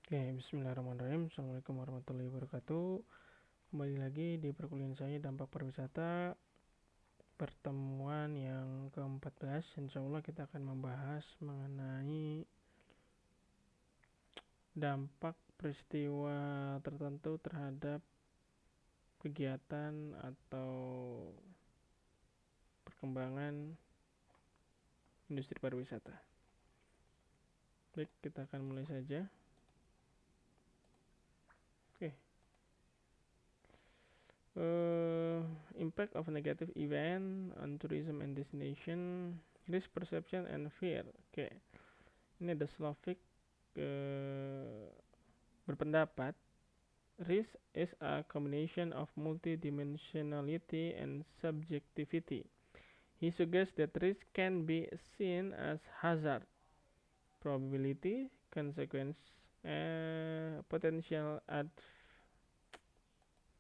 Oke, bismillahirrahmanirrahim. Assalamualaikum warahmatullahi wabarakatuh. Kembali lagi di perkuliahan saya dampak pariwisata, pertemuan yang ke-14. Insya Allah kita akan membahas mengenai dampak peristiwa tertentu terhadap kegiatan atau perkembangan industri pariwisata. Baik, kita akan mulai saja. Oke. Impact of negative event on tourism and destination, risk perception and fear. Oke, ini ada Slovik berpendapat risk is a combination of multidimensionality and subjectivity. He suggests that risk can be seen as hazard, probability, consequence, potential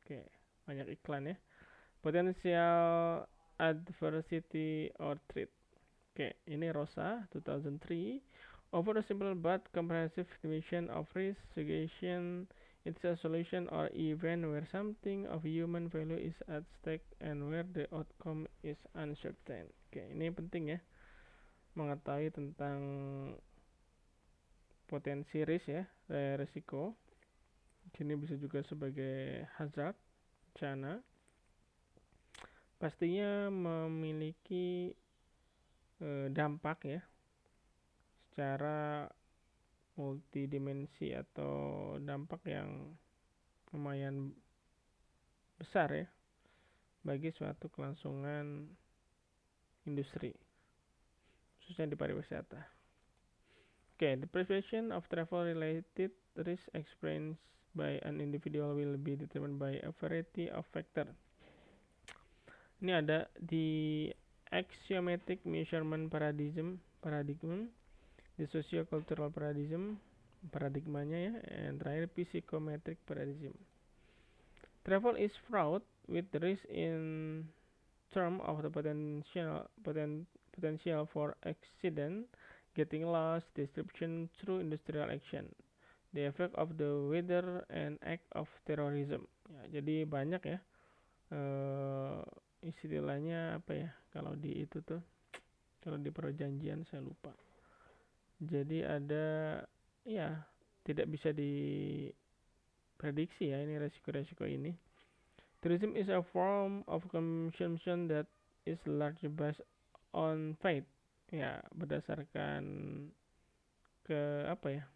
Oke, banyak iklan ya. Potential adversity or threat. Oke, ini Rosa 2003. Over a simple but comprehensive definition of risk, suggestion it's a solution or event where something of human value is at stake and where the outcome is uncertain. Oke, ini penting ya, mengetahui tentang potensi risk ya, risiko. Ini bisa juga sebagai hazard, bencana. Pastinya memiliki dampak ya, secara multidimensi atau dampak yang lumayan besar ya bagi suatu kelangsungan industri, khususnya di pariwisata. Okay, the perception of travel related risk experienced by an individual will be determined by a variety of factors. Ini ada di axiomatic measurement paradigm, the sociocultural paradigmanya ya, and terakhir psychometric paradigm. Travel is fraught with risk in term of the potential for accident, getting lost, disruption through industrial action, the effect of the weather and act of terrorism. Ya, jadi banyak ya istilahnya apa ya kalau di itu tuh, kalau di perjanjian saya lupa. Jadi ada ya, tidak bisa diprediksi ya ini resiko-resiko ini. Tourism is a form of consumption that is largely based on faith. Ya, berdasarkan ke apa ya?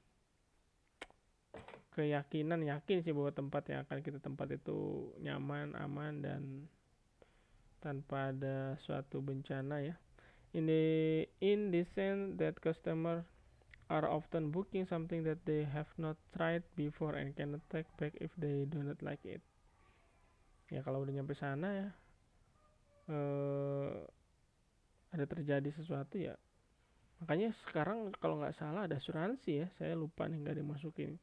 Keyakinan, yakin sih bahwa tempat yang akan kita tempat itu nyaman, aman dan tanpa ada suatu bencana ya. In the sense that customer are often booking something that they have not tried before and cannot take back if they do not like it. Ya kalau udah nyampe sana ya, ada terjadi sesuatu ya. Makanya sekarang kalau nggak salah ada asuransi ya, saya lupa nih nggak dimasukin.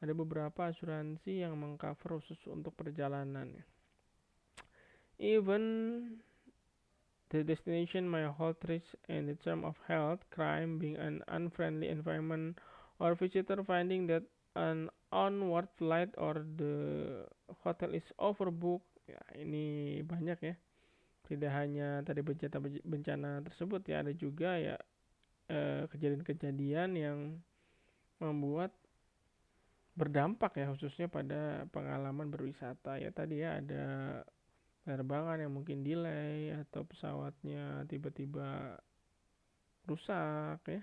Ada beberapa asuransi yang mengcover khusus untuk perjalanan. Even the destination may hold risk in the term of health, crime, being an unfriendly environment, or visitor finding that an onward flight or the hotel is overbooked. Ya, ini banyak ya. Tidak hanya tadi bencana tersebut ya, ada juga ya kejadian-kejadian yang membuat berdampak ya, khususnya pada pengalaman berwisata ya. Tadi ya ada penerbangan yang mungkin delay atau pesawatnya tiba-tiba rusak ya,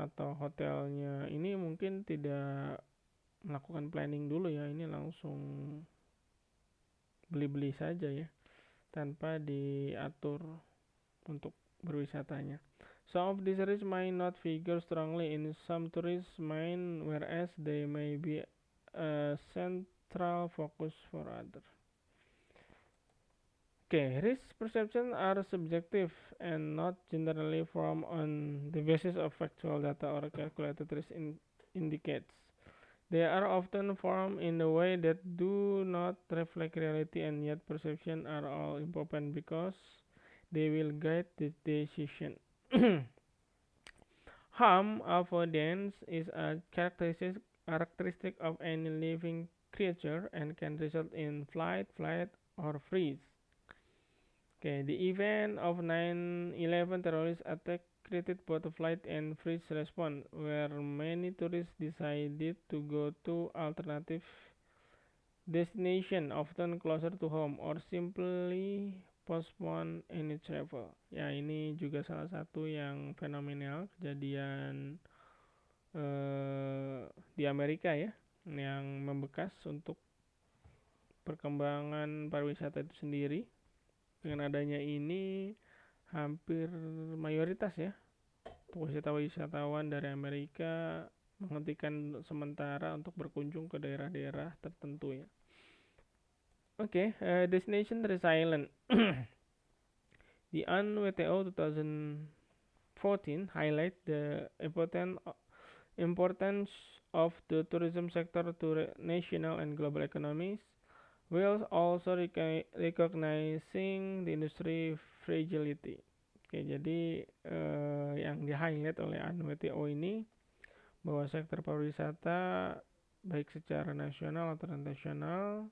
atau hotelnya ini mungkin tidak melakukan planning dulu ya, ini langsung beli-beli saja ya tanpa diatur untuk berwisatanya. Some of these risks might not figure strongly in some tourists' mind, whereas they may be a central focus for others. Okay, risk perception are subjective and not generally formed on the basis of factual data or calculated risk indicates. They are often formed in a way that do not reflect reality, and yet perception are all important because they will guide the decision. Harm avoidance is a characteristic of any living creature and can result in flight, or freeze. Okay, the event of 9/11 terrorist attack created both a flight and freeze response, where many tourists decided to go to alternative destination, often closer to home, or simply postpone any travel. Ya, ini juga salah satu yang fenomenal kejadian di Amerika ya, yang membekas untuk perkembangan pariwisata itu sendiri. Dengan adanya ini, hampir mayoritas ya wisatawan dari Amerika menghentikan sementara untuk berkunjung ke daerah-daerah tertentu ya. Oke, destination resilient. The UNWTO 2014 highlight the importance of the tourism sector to national and global economies, while also recognizing the industry fragility. Oke, jadi yang di-highlight oleh UNWTO ini bahwa sektor pariwisata baik secara nasional atau internasional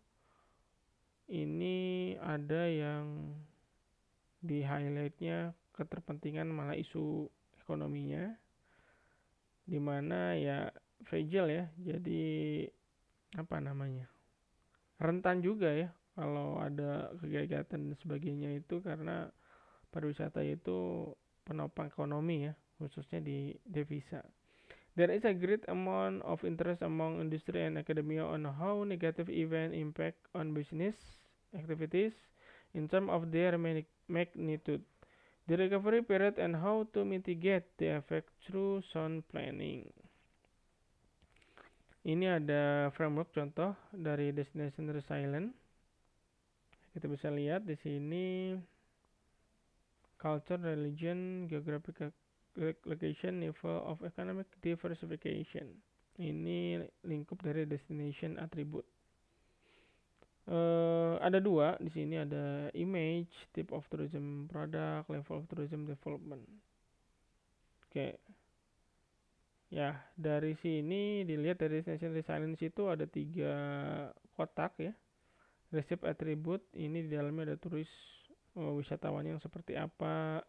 ini ada yang di-highlightnya keterpentingan malah isu ekonominya, dimana ya fragile ya, jadi apa namanya, rentan juga ya kalau ada kegiatan dan sebagainya itu, karena pariwisata itu penopang ekonomi ya, khususnya di devisa. There is a great amount of interest among industry and academia on how negative events impact on business activities in terms of their magnitude, the recovery period, and how to mitigate the effect through sound planning. Ini ada framework contoh dari Destination Resilient. Kita bisa lihat di sini culture, religion, geographic location, level of economic diversification. Ini lingkup dari destination attribute. Ada dua di sini, ada image, type of tourism product, level of tourism development. Oke. Ya, dari sini dilihat dari destination resilience itu ada 3 kotak ya. Receive attribute, ini di dalamnya ada turis wisatawan yang seperti apa,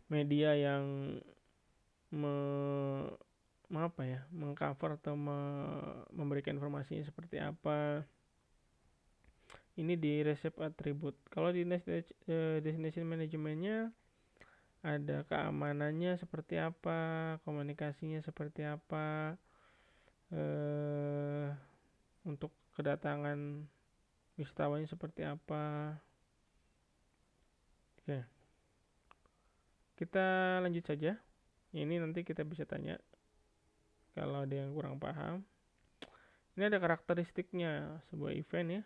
media yang mengcover atau memberikan informasinya seperti apa. Ini di receive attribute. Kalau di destination managementnya ada keamanannya seperti apa, komunikasinya seperti apa, untuk kedatangan wisatawannya seperti apa. Oke, kita lanjut saja. Ini nanti kita bisa tanya kalau ada yang kurang paham. Ini ada karakteristiknya sebuah event ya,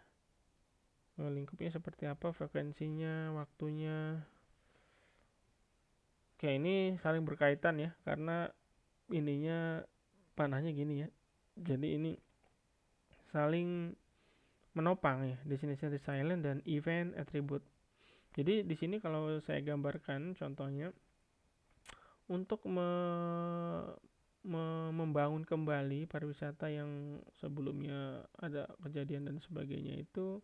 lingkupnya seperti apa, frekuensinya, waktunya. Oke, ini saling berkaitan ya, karena ininya panahnya gini ya, jadi ini saling menopang ya, destination resilient dan event attribute. Jadi di sini kalau saya gambarkan contohnya, untuk membangun kembali pariwisata yang sebelumnya ada kejadian dan sebagainya itu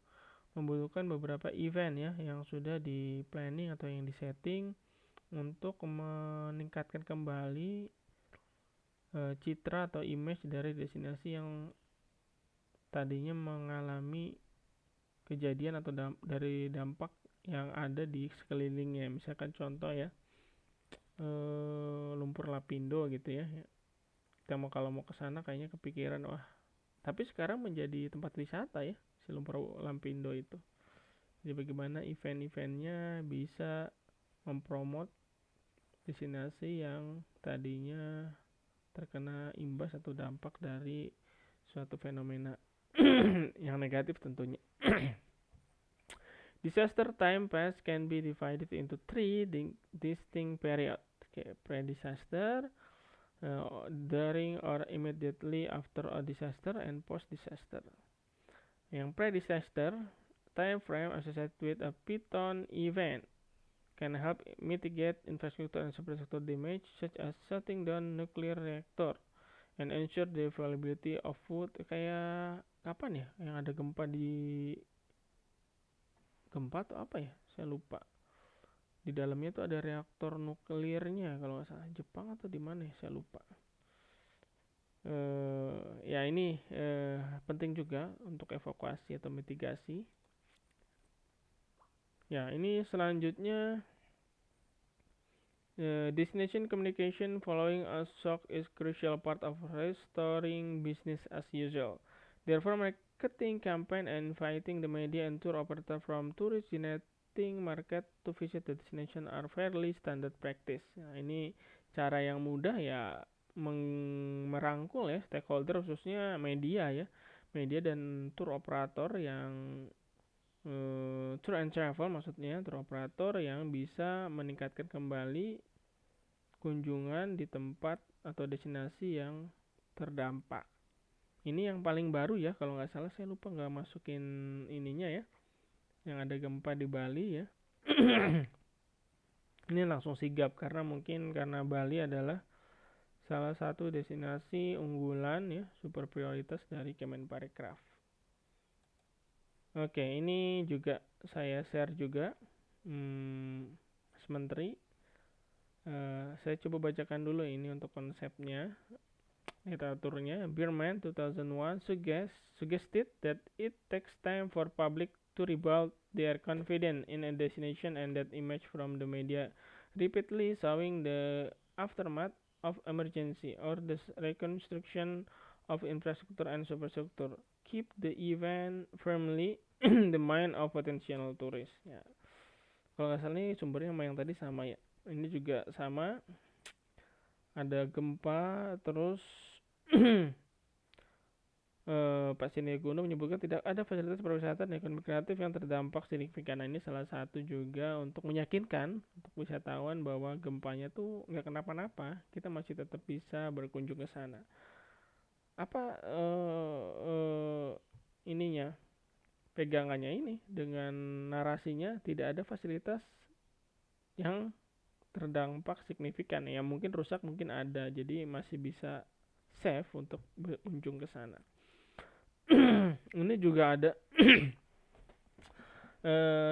membutuhkan beberapa event ya yang sudah di planning atau yang di setting untuk meningkatkan kembali citra atau image dari destinasi yang tadinya mengalami kejadian atau dari dampak yang ada di sekelilingnya. Misalkan contoh ya, lumpur lapindo gitu ya. Kita kalau mau ke sana kayaknya kepikiran, wah, tapi sekarang menjadi tempat wisata ya si lumpur lapindo itu. Jadi bagaimana event-eventnya bisa mempromot destinasi yang tadinya terkena imbas atau dampak dari suatu fenomena yang negatif tentunya. Disaster time pass can be divided into 3 distinct periods. Okay, pre-disaster, during or immediately after a disaster, and post-disaster. Yang pre-disaster time frame associated with a Python event can help mitigate infrastructure and superstructure damage, such as shutting down nuclear reactor and ensure the availability of food. Kayak kapan ya yang ada gempa atau apa ya, saya lupa. Di dalamnya tuh ada reaktor nuklirnya kalau nggak salah, Jepang atau di mana ya, saya lupa. Ya ini penting juga untuk evakuasi atau mitigasi. Ya ini selanjutnya, destination communication following a shock is crucial part of restoring business as usual. Therefore, marketing campaign and inviting the media and tour operator from tourist generating market to visit the destination are fairly standard practice. Nah, ini cara yang mudah ya merangkul ya stakeholder, khususnya media ya, media dan tour operator yang tour and travel, maksudnya tour operator yang bisa meningkatkan kembali kunjungan di tempat atau destinasi yang terdampak. Ini yang paling baru ya, kalau nggak salah saya lupa nggak masukin ininya ya, yang ada gempa di Bali ya. Ini langsung sigap karena mungkin karena Bali adalah salah satu destinasi unggulan ya, super prioritas dari Kemenparekraf. Oke, ini juga saya share juga, Mas Menteri. Saya coba bacakan dulu ini untuk konsepnya, literaturnya. Bierman 2001 suggested that it takes time for public to rebuild their confidence in a destination, and that image from the media repeatedly showing the aftermath of emergency or the reconstruction of infrastructure and superstructure keep the event firmly in the mind of potential tourists. Ya, kalau nggak salah ini sumbernya sama yang tadi sama ya. Ini juga sama, ada gempa terus Pak Sandiaga Uno menyebutkan tidak ada fasilitas pariwisata dan ekonomi kreatif yang terdampak signifikan. Nah, ini salah satu juga untuk meyakinkan untuk wisatawan bahwa gempanya tuh nggak kenapa-napa, kita masih tetap bisa berkunjung ke sana. Apa ininya, pegangannya ini dengan narasinya tidak ada fasilitas yang terdampak signifikan ya, mungkin rusak mungkin ada, jadi masih bisa safe untuk berkunjung ke sana. Ini juga ada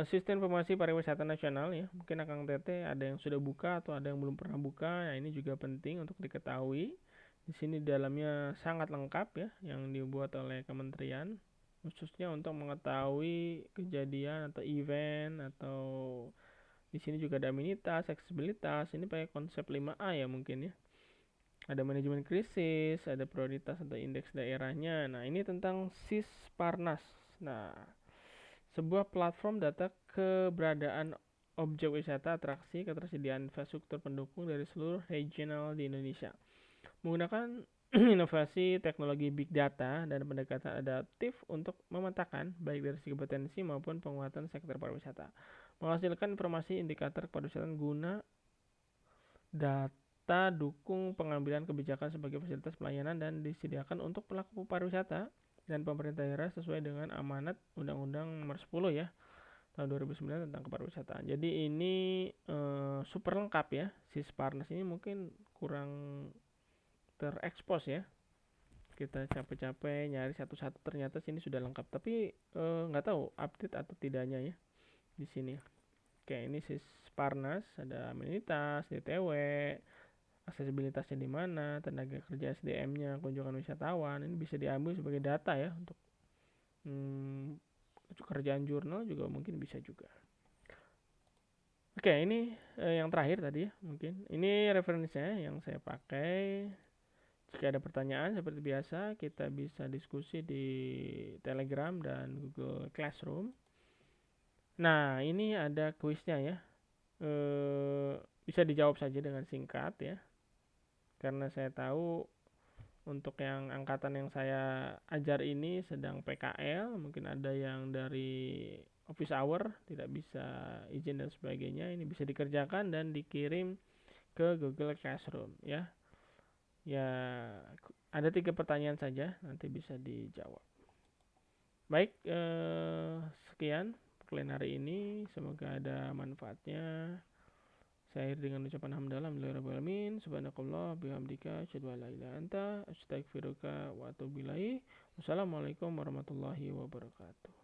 sistem informasi pariwisata nasional ya, mungkin Akang Tete ada yang sudah buka atau ada yang belum pernah buka. Nah, ini juga penting untuk diketahui. Di sini dalamnya sangat lengkap ya, yang dibuat oleh kementerian khususnya untuk mengetahui kejadian atau event, atau di sini juga ada amenitas, aksesibilitas. Ini pakai konsep 5A ya mungkin ya. Ada manajemen krisis, ada prioritas atau indeks daerahnya. Nah, ini tentang Sisparnas. Nah, sebuah platform data keberadaan objek wisata, atraksi, ketersediaan infrastruktur pendukung dari seluruh regional di Indonesia. Menggunakan inovasi teknologi big data dan pendekatan adaptif untuk memetakan baik dari segi potensi maupun penguatan sektor pariwisata. Menghasilkan informasi indikator pariwisata guna data dukung pengambilan kebijakan sebagai fasilitas pelayanan dan disediakan untuk pelaku pariwisata dan pemerintah daerah sesuai dengan amanat Undang-Undang Nomor 10 ya tahun 2009 tentang kepariwisataan. Jadi ini super lengkap ya. Sisparnas ini mungkin kurang terekspos ya. Kita capek-capek nyari satu-satu, ternyata sini sudah lengkap. Tapi nggak tahu update atau tidaknya ya di sini. Oke, ini Sisparnas, ada amenitas, DTW, aksesibilitasnya di mana, tenaga kerja SDM-nya, kunjungan wisatawan. Ini bisa diambil sebagai data ya untuk kerjaan jurnal juga mungkin bisa juga. Oke, ini yang terakhir tadi ya mungkin. Ini referensinya yang saya pakai. Jika ada pertanyaan seperti biasa, kita bisa diskusi di Telegram dan Google Classroom. Nah, ini ada kuisnya ya. Bisa dijawab saja dengan singkat ya. Karena saya tahu untuk yang angkatan yang saya ajar ini sedang PKL, mungkin ada yang dari office hour tidak bisa izin dan sebagainya. Ini bisa dikerjakan dan dikirim ke Google Classroom ya. Ya, ada 3 pertanyaan saja, nanti bisa dijawab. Baik, sekian perkuliahan hari ini, semoga ada manfaatnya. Saya akhiri dengan ucapan hamdalah alhamdulillahirabbil alamin. Subhanakallah bihamdika asyhadu an la ilaha illa anta astaghfiruka wa atubu ilaik. Wassalamualaikum warahmatullahi wabarakatuh.